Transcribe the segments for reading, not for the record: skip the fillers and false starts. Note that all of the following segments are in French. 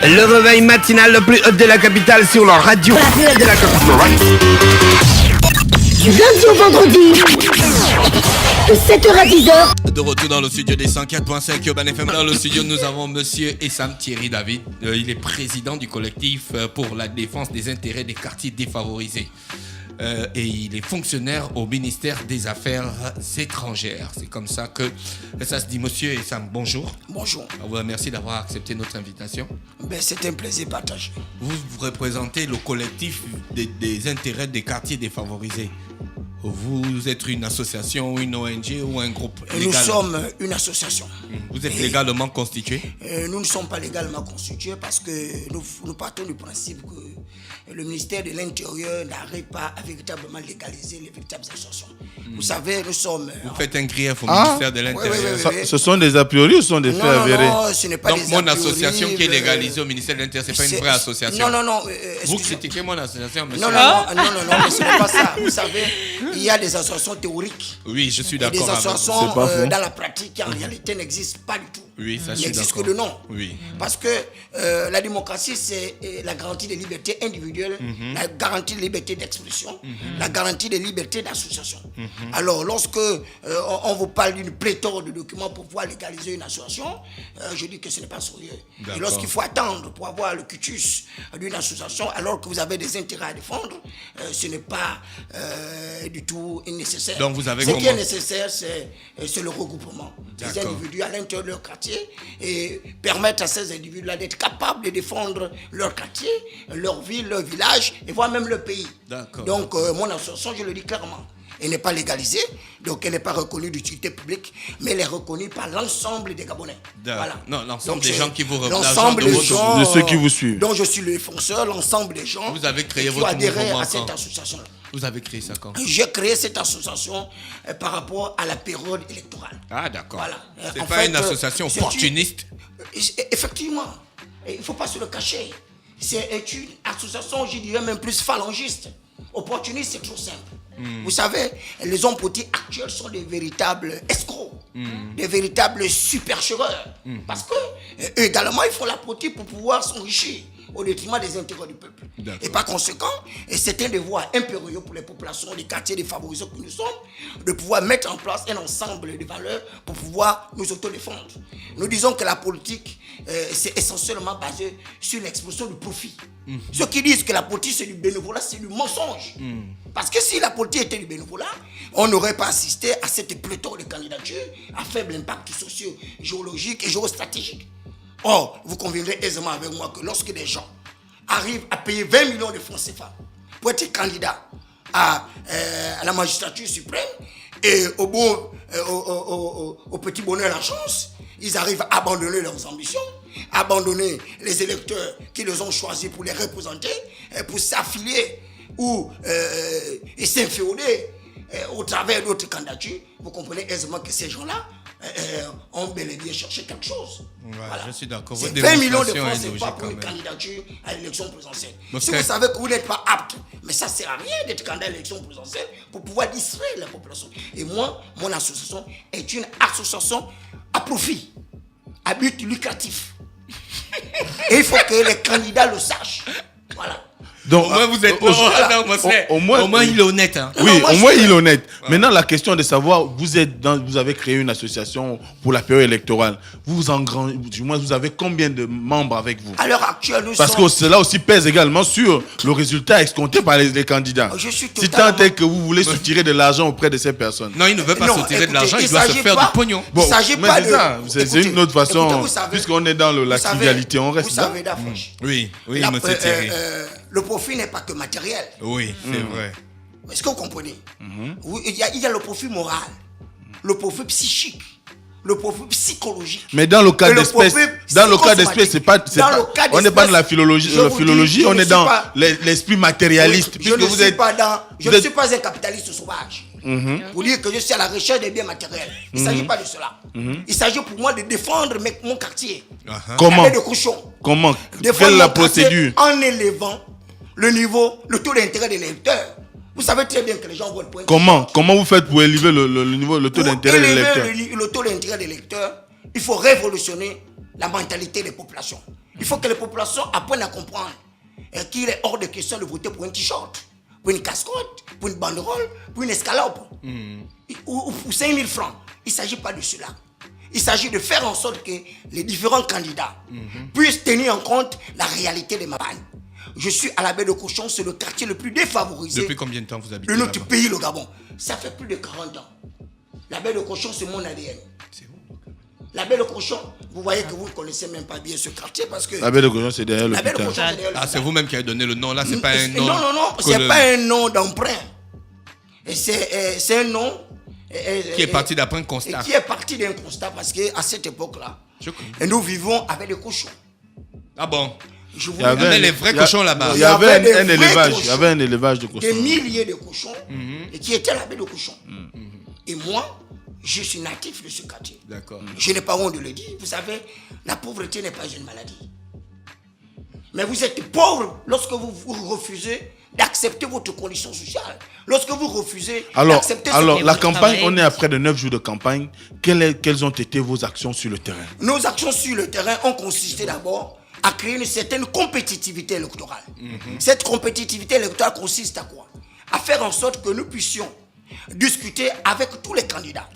Le réveil matinal le plus haut de la capitale sur la radio. La plus haute de la capitale. Du lundi au vendredi, de 7h à 10h. De retour dans le studio des 104.5 Urban FM. Dans le studio, nous avons monsieur Essam Thierry David. Il est président du collectif pour la défense des intérêts des quartiers défavorisés. Et il est fonctionnaire au ministère des Affaires étrangères. C'est comme ça que ça se dit. Monsieur Essam, bonjour. Bonjour. Je vous remercie d'avoir accepté notre invitation. C'est un plaisir partagé. Vous représentez le collectif des intérêts des quartiers défavorisés. Vous êtes une association, une ONG ou un groupe légal? Nous sommes une association. Vous êtes légalement constitué? Nous ne sommes pas légalement constitués parce que nous partons du principe que le ministère de l'Intérieur n'arrive pas à véritablement légaliser les véritables associations. Vous savez, nous sommes... Vous faites un grief au ministère de l'Intérieur. Oui. Ce sont des a priori ou ce sont des faits avérés? Non, ce n'est pas donc, des a priori. mon association qui est légalisée au ministère de l'Intérieur, ce n'est pas une vraie association. Non. Vous critiquez mon association, monsieur? Non, mais ce n'est pas ça. Vous savez, il y a des associations théoriques. Oui, je suis Et d'accord des avec vous. associations C'est pas faux. dans la pratique qui en réalité n'existent pas du tout. Oui, ça, je Il suis n'existe que d'accord. le nom. Oui. Parce que la démocratie, c'est la garantie des libertés individuelles, la garantie de liberté d'expression, la garantie des libertés d'association. Alors, lorsque on vous parle d'une pléthore de documents pour pouvoir légaliser une association, je dis que ce n'est pas sérieux. D'accord. Et lorsqu'il faut attendre pour avoir le cutus d'une association, alors que vous avez des intérêts à défendre, ce n'est pas du tout nécessaire. Donc, vous avez Ce qui est comment? nécessaire, c'est le regroupement des D'accord. individus à l'intérieur de leur quartier et permettre à ces individus-là d'être capables de défendre leur quartier, leur ville, leur village et voire même leur pays. D'accord. Donc, mon association, je le dis clairement, elle n'est pas légalisée, donc elle n'est pas reconnue d'utilité publique, mais elle est reconnue par l'ensemble des Gabonais. Voilà. Non, l'ensemble Donc, des c'est gens qui vous représentent. l'ensemble des gens de ceux qui vous suivent. dont je suis le défenseur, l'ensemble des gens Vous avez créé qui votre ont adhéré mouvement à cette quand? association-là. Vous avez créé ça quand? J'ai créé cette association par rapport à la période électorale. Ah, d'accord. Voilà. C'est En pas fait, une association c'est opportuniste? Effectivement. Il ne faut pas se le cacher. C'est une association, je dirais même plus phalangiste. Opportuniste, c'est trop simple. Vous savez, les hommes politiques actuels sont des véritables escrocs, des véritables superchireurs. Parce que eux également, ils font la politique pour pouvoir s'enrichir au détriment des intérêts du peuple. D'accord. Et par conséquent, c'est un devoir impérieux pour les populations des quartiers défavorisés que nous sommes de pouvoir mettre en place un ensemble de valeurs pour pouvoir nous autodéfendre. Nous disons que la politique, c'est essentiellement basé sur l'expression du profit. Ceux qui disent que la politique c'est du bénévolat, c'est du mensonge. Parce que si la politique était du bénévolat, on n'aurait pas assisté à cette pléthore de candidatures à faible impact socio-géologique et géostratégique. Or, vous conviendrez aisément avec moi que lorsque des gens arrivent à payer 20 millions de francs CFA pour être candidats à la magistrature suprême et au petit bonheur la chance, ils arrivent à abandonner leurs ambitions, abandonner les électeurs qui les ont choisis pour les représenter, pour s'affilier ou s'inféoder au travers d'autres candidatures. Vous comprenez aisément que ces gens-là ont bel et bien cherché quelque chose. Ouais, Voilà. je suis d'accord. C'est Votre 20 millions de démonstration francs, est c'est logique pas pour quand une même. candidature à l'élection présidentielle. Mais Si c'est- vous savez que vous n'êtes pas apte, mais ça ne sert à rien d'être candidat à l'élection présidentielle pour pouvoir distraire la population. Et moi, mon association est une association à profit, à but lucratif. Et il faut que les candidats le sachent. Voilà. Donc, Au moins, vous êtes. au moins, il est honnête. Hein. Oui, Non, moi, au je moins suis- il est honnête. Maintenant, la question est de savoir, vous avez créé une association pour la période électorale. Du moins, vous avez combien de membres avec vous? À l'heure actuelle, nous Parce sommes... que cela aussi pèse également sur le résultat escompté par les candidats. Je suis Si totalement- tant est que vous voulez soutirer de l'argent auprès de ces personnes. Non, il ne veut pas Non, soutirer de écoutez, l'argent, il il doit se s'agit faire pas- du pognon. Il s'agit mais pas c'est de- ça, c'est Écoutez, une autre façon, écoutez, vous savez- puisqu'on est dans la vous savez- trivialité, on reste Vous là. savez, Dafresh, Oui, la- monsieur Thierry. le profit n'est pas que matériel. Oui, c'est vrai. Est-ce que vous comprenez? Il y a le profit moral, le profit psychique, le profit psychologique. Mais dans le cas et le d'espèce, profit c'est pas, Dans le cas on n'est pas dans la d'espèce, philologie, je vous dis, je on ne est suis dans pas- l'esprit matérialiste. Je puisque ne vous suis êtes, pas dans, je vous ne êtes- suis pas un capitaliste sauvage. Pour dire que je suis à la recherche des biens matériels. Il ne s'agit pas de cela. Il s'agit pour moi de défendre mon quartier. Comment, Avec de cochons. comment, Défendre quelle est la mon quartier procédure? en élevant le taux d'intérêt des lecteurs. Vous savez très bien que les gens votent pour un Comment vous faites pour élever le taux d'intérêt des lecteurs? Le taux d'intérêt des lecteurs, il faut révolutionner la mentalité des populations. Il faut que les populations apprennent à comprendre qu'il est hors de question de voter pour un t-shirt, pour une casquette, pour une banderole, pour une escalope, ou pour 5 000 francs. Il ne s'agit pas de cela. Il s'agit de faire en sorte que les différents candidats puissent tenir en compte la réalité de Mabane. Je suis à la baie de Cochon, c'est le quartier le plus défavorisé. Depuis combien de temps vous habitez de notre là-bas? pays, le Gabon. Ça fait plus de 40 ans. La baie de Cochon, c'est mon ADN. C'est où? La baie de Cochon, vous voyez que vous ne connaissez même pas bien ce quartier parce que... La baie de Cochon, c'est derrière La baie de l'hôpital. Cochon, c'est derrière Ah, c'est l'hôpital. vous-même qui avez donné le nom. Là, c'est pas un nom. Non, c'est pas un nom d'emprunt. Et c'est un nom... Qui est parti d'après un constat. Qui est parti d'un constat parce qu'à cette époque-là, Je connais. nous vivons avec des cochons. Ah bon? Je vous Il y avait Mais un- les vrais il y a- cochons là-bas. Il y avait Il y avait un des vrais élevage. cochons. Il y avait un élevage de des cochons. milliers de cochons et qui étaient à la baie de Cochon. Et moi, je suis natif de ce quartier. D'accord. Je n'ai pas honte de le dire. Vous savez, la pauvreté n'est pas une maladie. Mais vous êtes pauvre lorsque vous refusez d'accepter votre condition sociale. Lorsque vous refusez d'accepter ce Alors que la vous campagne, travaillez. on est après de 9 jours de campagne. Quelles ont été vos actions sur le terrain? Nos actions sur le terrain ont consisté d'abord à créer une certaine compétitivité électorale. Cette compétitivité électorale consiste à quoi? À faire en sorte que nous puissions discuter avec tous les candidats.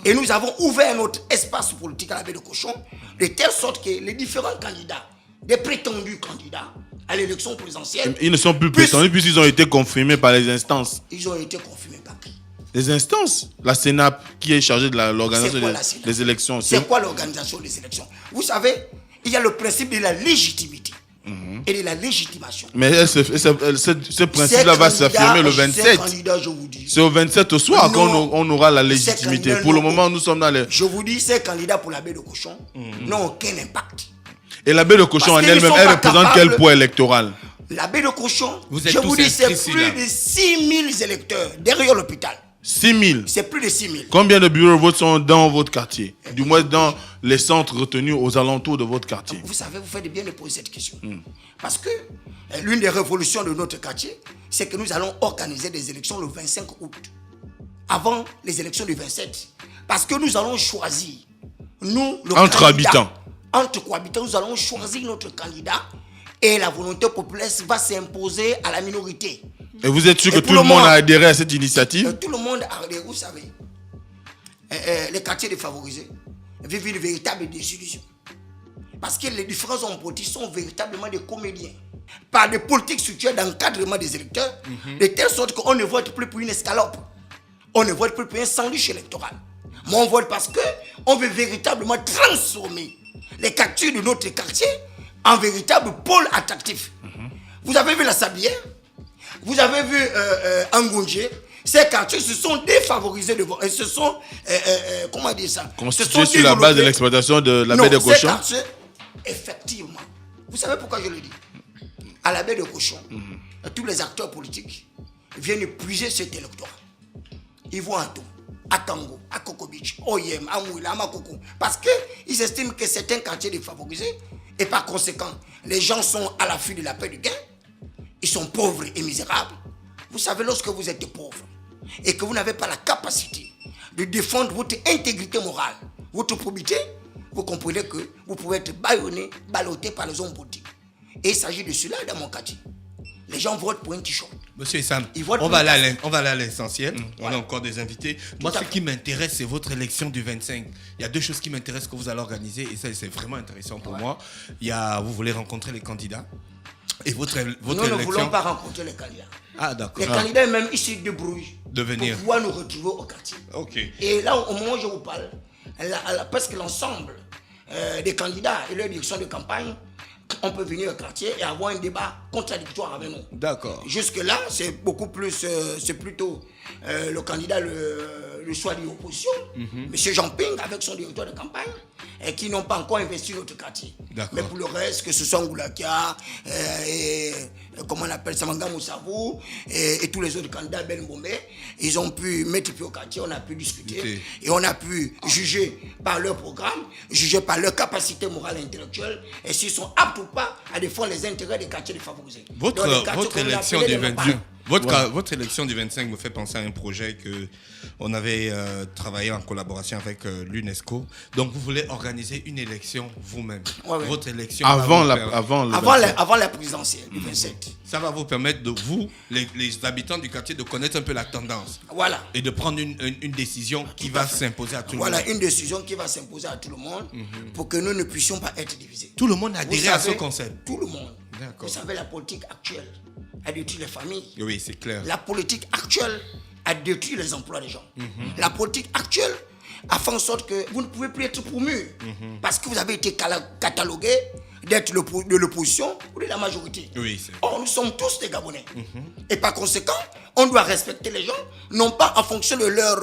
Et nous avons ouvert notre espace politique à la baie de Cochon de telle sorte que les différents candidats, des prétendus candidats à l'élection présidentielle, Ils ne sont plus prétendus puisqu'ils ont été confirmés par les instances. ils ont été confirmés par qui? Les instances, la Sénap qui est chargée de l'organisation C'est quoi la Sénap? des élections. C'est quoi l'organisation des élections? Vous savez, il y a le principe de la légitimité et de la légitimation. Mais ce principe-là va s'affirmer le 27. Ces candidats, je vous dis. C'est au 27 au soir Non. qu'on aura la Ces légitimité. candidats Pour le n'ont- moment, nous sommes dans les... Je vous dis, ces candidats pour la baie de Cochon n'ont aucun impact. Et la baie de Cochon en Parce qu'ils elle-même, sont elle pas représente capables- quel poids électoral? La baie de Cochon, Vous êtes je vous tous dis, c'est inscrits plus là. de 6 000 électeurs derrière l'hôpital. 6 000. C'est plus de 6 000. Combien de bureaux de vote sont dans votre quartier? Du moins dans les centres retenus aux alentours de votre quartier. Vous savez, vous faites bien de poser cette question. Parce que l'une des révolutions de notre quartier, c'est que nous allons organiser des élections le 25 août. Avant les élections du 27. Parce que nous allons choisir, nous, le Entre candidat, habitants. Entre cohabitants, nous allons choisir notre candidat et la volonté populaire va s'imposer à la minorité. Et vous êtes sûr Et que pour tout le le monde moment- a adhéré à cette initiative? Tout le monde a adhéré, vous savez. Les quartiers défavorisés vivent une véritable désillusion. Parce que les différents hommes politiques sont véritablement des comédiens. Par des politiques structurées d'encadrement des électeurs, de telle sorte qu'on ne vote plus pour une escalope. On ne vote plus pour un sandwich électoral. Mais on vote parce qu'on veut véritablement transformer les quartiers de notre quartier en véritable pôle attractif. Vous avez vu la Sablière? Vous avez vu Angongé? Ces quartiers se sont défavorisés se sont, comment dire ça? Constitués sur la base de l'exploitation de la baie de Ces Cochon? quartiers, effectivement. Vous savez pourquoi je le dis? À la baie de Cochon, tous les acteurs politiques viennent puiser cet électorat. Ils vont à tout. À Tango, à Coco Beach, Oyem, à Mouila, à Makoko. Parce qu'ils estiment que c'est un quartier défavorisé. Et par conséquent, les gens sont à l'affût de la paix du gain. Ils sont pauvres et misérables. Vous savez, lorsque vous êtes pauvre et que vous n'avez pas la capacité de défendre votre intégrité morale, votre probité, vous comprenez que vous pouvez être bâillonné, ballotté par les hommes politiques. Et il s'agit de cela dans mon quartier. Les gens votent pour un t-shirt. Monsieur Issam, Ils votent on pour va le aller à l'essentiel. On a Ouais. encore des invités. Moi, à ce fait. qui m'intéresse, c'est votre élection du 25. Il y a deux choses qui m'intéressent que vous allez organiser et ça, c'est vraiment intéressant pour moi. Il y a, vous voulez rencontrer les candidats et votre Nous ne élection. voulons pas rencontrer les candidats. Ah, d'accord. Les candidats eux-mêmes, ils se débrouillent De venir. pour pouvoir nous retrouver au quartier. Ok. Et là, au moment où je vous parle, presque l'ensemble des candidats et leur direction de campagne, on peut venir au quartier et avoir un débat contradictoire avec nous. D'accord. Jusque-là, c'est beaucoup plus, c'est plutôt le candidat, le choix de l'opposition, M. Jean Ping, avec son directeur de campagne, et qui n'ont pas encore investi notre quartier. D'accord. Mais pour le reste, que ce soit Ngoulakia, et comment on appelle ça, Manga Moussavou et tous les autres candidats Ben Bombe, ils ont pu mettre pied au quartier, on a pu discuter et on a pu juger par leur programme, juger par leur capacité morale et intellectuelle et s'ils sont aptes ou pas à défendre les intérêts des quartiers défavorisés. Votre élection du 25, votre élection du 25 me fait penser à un projet que on avait travaillé en collaboration avec l'UNESCO. Donc vous voulez organiser une élection vous-même. Votre élection avant la présidentielle du 27. Ça va vous permettre de vous, les habitants du quartier, de connaître un peu la tendance. Voilà. Et de prendre une décision qui va s'imposer à tout le monde. Voilà, une décision qui va s'imposer à tout le monde pour que nous ne puissions pas être divisés. Tout le monde a adhéré à ce concept. Tout le monde. D'accord. Vous savez, la politique actuelle a détruit les familles. Oui, c'est clair. La politique actuelle a détruit les emplois des gens. La politique actuelle a fait en sorte que vous ne pouvez plus être promu parce que vous avez été catalogué d'être de l'opposition ou de la majorité. Oui, or, nous sommes tous des Gabonais. Et par conséquent, on doit respecter les gens, non pas en fonction de leur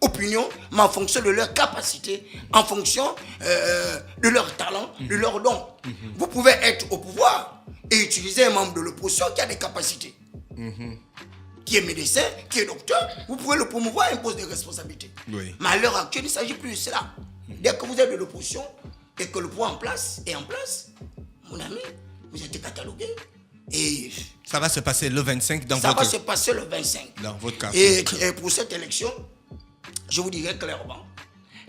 opinion, mais en fonction de leur capacité, en fonction de leur talent, de leur don. Vous pouvez être au pouvoir et utiliser un membre de l'opposition qui a des capacités. Qui est médecin, qui est docteur, vous pouvez le promouvoir et imposer des responsabilités. Oui. Mais à l'heure actuelle, il ne s'agit plus de cela. Dès que vous êtes de l'opposition et que le pouvoir est en place, mon ami, vous êtes catalogué. Et ça va se passer le 25 dans ça va se passer le 25. Dans votre quartier. Et pour cette élection, je vous dirais clairement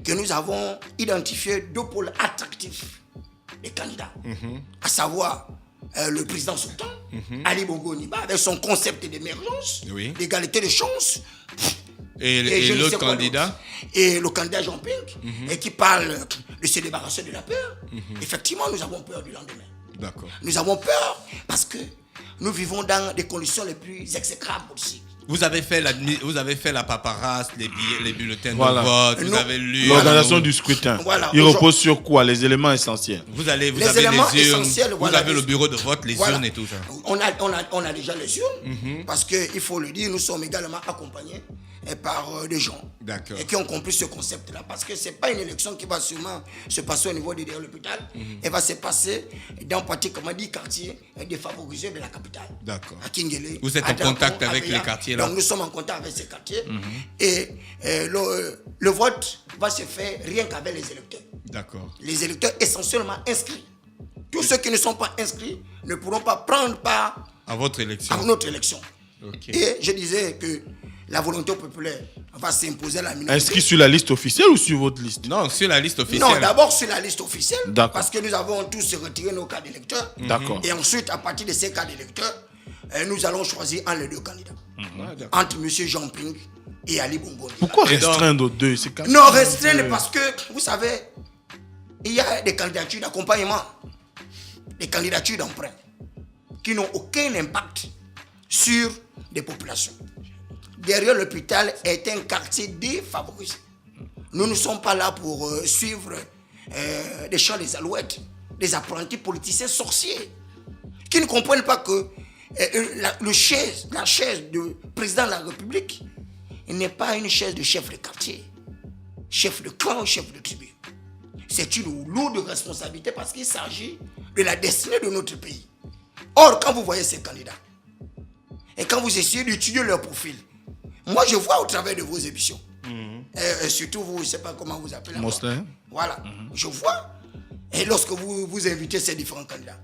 que nous avons identifié 2 pôles attractifs des candidats. À savoir le président Sultan, Ali Bongo Niba, avec son concept d'émergence, d'égalité de chance. Et l'autre candidat? Et le candidat Jean Pink, et qui parle de se débarrasser de la peur. Effectivement, nous avons peur du lendemain. D'accord. Nous avons peur parce que nous vivons dans des conditions les plus exécrables possibles. Vous avez fait la paperasse, les bulletins de vote, vous avez lu l'organisation du scrutin. Il repose sur quoi? Les éléments essentiels. Vous avez les urnes, vous avez le bureau de vote, les urnes et tout ça. On a déjà les urnes, parce qu'il faut le dire, nous sommes également accompagnés par des gens et qui ont compris ce concept-là. Parce que ce n'est pas une élection qui va sûrement se passer au niveau de l'hôpital. Elle va se passer dans pratiquement 10 quartiers défavorisés de la capitale. D'accord. À Kingele. Vous êtes en contact avec les quartiers là? Donc nous sommes en contact avec ces quartiers. Et le vote va se faire rien qu'avec les électeurs. D'accord. Les électeurs essentiellement inscrits. Tous ceux qui ne sont pas inscrits ne pourront pas prendre part à votre élection. À notre élection. Okay. Et je disais que la volonté populaire va s'imposer à la minorité. Inscrit sur la liste officielle ou sur votre liste? Non, sur la liste officielle. Non, d'abord sur la liste officielle. Parce que nous avons tous retiré nos cartes d'électeurs. D'accord. Et ensuite, à partir de ces cartes d'électeurs, nous allons choisir un des 2 candidats. Entre M. Jean Ping et Ali Bongo. Pourquoi restreindre aux 2? Non, restreindre parce que, vous savez, il y a des candidatures d'accompagnement, des candidatures d'emprunt, qui n'ont aucun impact sur les populations. Derrière l'hôpital est un quartier défavorisé. Nous ne sommes pas là pour suivre des chants des alouettes, des apprentis politiciens sorciers, qui ne comprennent pas que la chaise de président de la République n'est pas une chaise de chef de quartier, chef de clan ou chef de tribu. C'est une lourde responsabilité parce qu'il s'agit de la destinée de notre pays. Or, quand vous voyez ces candidats, et quand vous essayez d'étudier leur profil, moi je vois au travers de vos émissions, surtout vous, je ne sais pas comment vous appelez. Voilà, je vois. Et lorsque vous invitez ces différents candidats,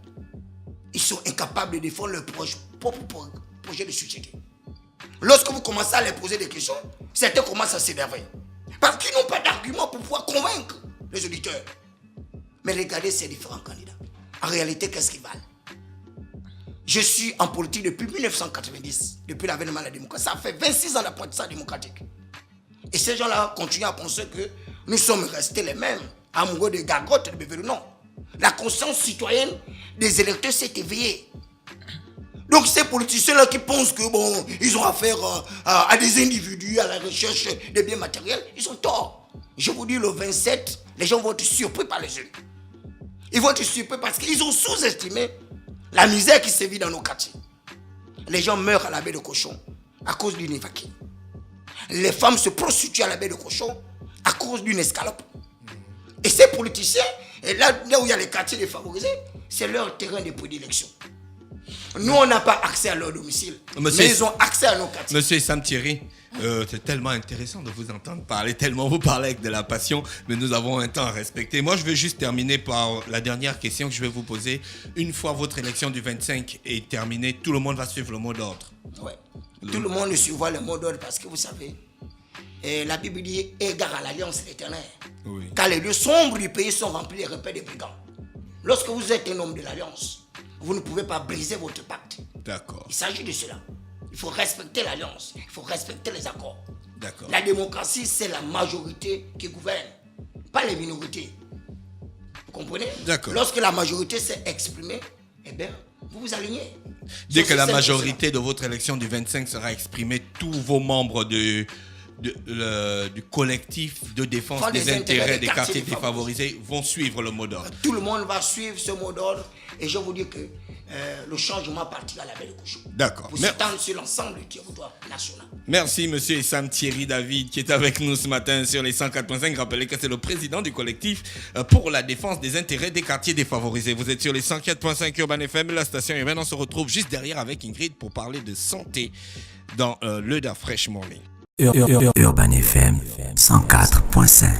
ils sont incapables de défendre leur propre projet de société. Lorsque vous commencez à les poser des questions, certains commencent à s'énerver. Parce qu'ils n'ont pas d'argument pour pouvoir convaincre les auditeurs. Mais regardez ces différents candidats. En réalité, qu'est-ce qu'ils valent? Je suis en politique depuis 1990, depuis l'avènement de la démocratie. Ça fait 26 ans d'apprentissage démocratique. Et ces gens-là continuent à penser que nous sommes restés les mêmes, amoureux de gargotes et de bébés. Non. La conscience citoyenne des électeurs s'est éveillée. Donc ces politiciens-là qui pensent que bon, ils ont affaire à des individus, à la recherche de biens matériels, ils ont tort. Je vous dis, le 27, les gens vont être surpris par les urnes. Ils vont être surpris parce qu'ils ont sous-estimé la misère qui se vit dans nos quartiers. Les gens meurent à la baie de cochon à cause d'une évacuation. Les femmes se prostituent à la baie de cochon à cause d'une escalope. Et ces politiciens, et là où il y a les quartiers défavorisés, c'est leur terrain de prédilection. Nous, on n'a pas accès à leur domicile. Mais ils ont accès à nos quartiers. Monsieur Sam Thierry, c'est tellement intéressant de vous entendre parler, tellement vous parlez avec de la passion, mais nous avons un temps à respecter. Moi, je vais juste terminer par la dernière question que je vais vous poser. Une fois votre élection du 25 est terminée, tout le monde va suivre le mot d'ordre. Ouais. Tout le monde suivra le mot d'ordre parce que vous savez, la Bible dit égard à l'alliance éternelle. Oui. Car les lieux sombres du pays sont remplis des repères des brigands. Lorsque vous êtes un homme de l'alliance, vous ne pouvez pas briser votre pacte. D'accord. Il s'agit de cela. Il faut respecter l'alliance, il faut respecter les accords. D'accord. La démocratie, c'est la majorité qui gouverne, pas les minorités. Vous comprenez? D'accord. Lorsque la majorité s'est exprimée, eh bien, vous vous alignez. Dès que la majorité de votre élection du 25 sera exprimée, tous vos membres du collectif de défense des intérêts des quartiers défavorisés vont suivre le mot d'ordre. Tout le monde va suivre ce mot d'ordre et je vous dis que le changement partira à la belle couche. D'accord. Pour s'étendre sur l'ensemble du territoire national. Merci monsieur Sam Thierry David qui est avec nous ce matin sur les 104.5. Rappelez que c'est le président du collectif pour la défense des intérêts des quartiers défavorisés. Vous êtes sur les 104.5 Urban FM, la station urbaine. On se retrouve juste derrière avec Ingrid pour parler de santé dans le Da Fresh Morning. Urban FM 104.5.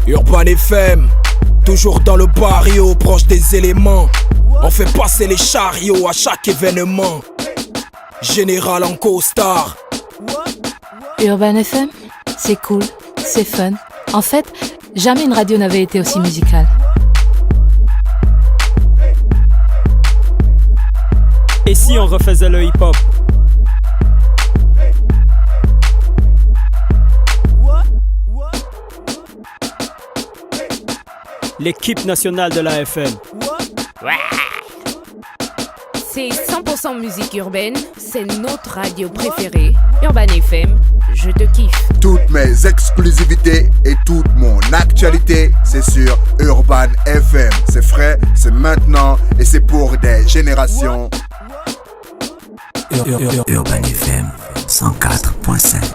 Urban FM, toujours dans le barrio, proche des éléments. On fait passer les chariots à chaque événement. Général en costard. Urban FM, c'est cool, c'est fun. En fait, jamais une radio n'avait été aussi musicale. Et si on refaisait le hip-hop? L'équipe nationale de la FM. C'est 100% musique urbaine, c'est notre radio préférée. Urban FM, je te kiffe. Toutes mes exclusivités et toute mon actualité, c'est sur Urban FM. C'est frais, c'est maintenant et c'est pour des générations. Urban FM 104.5.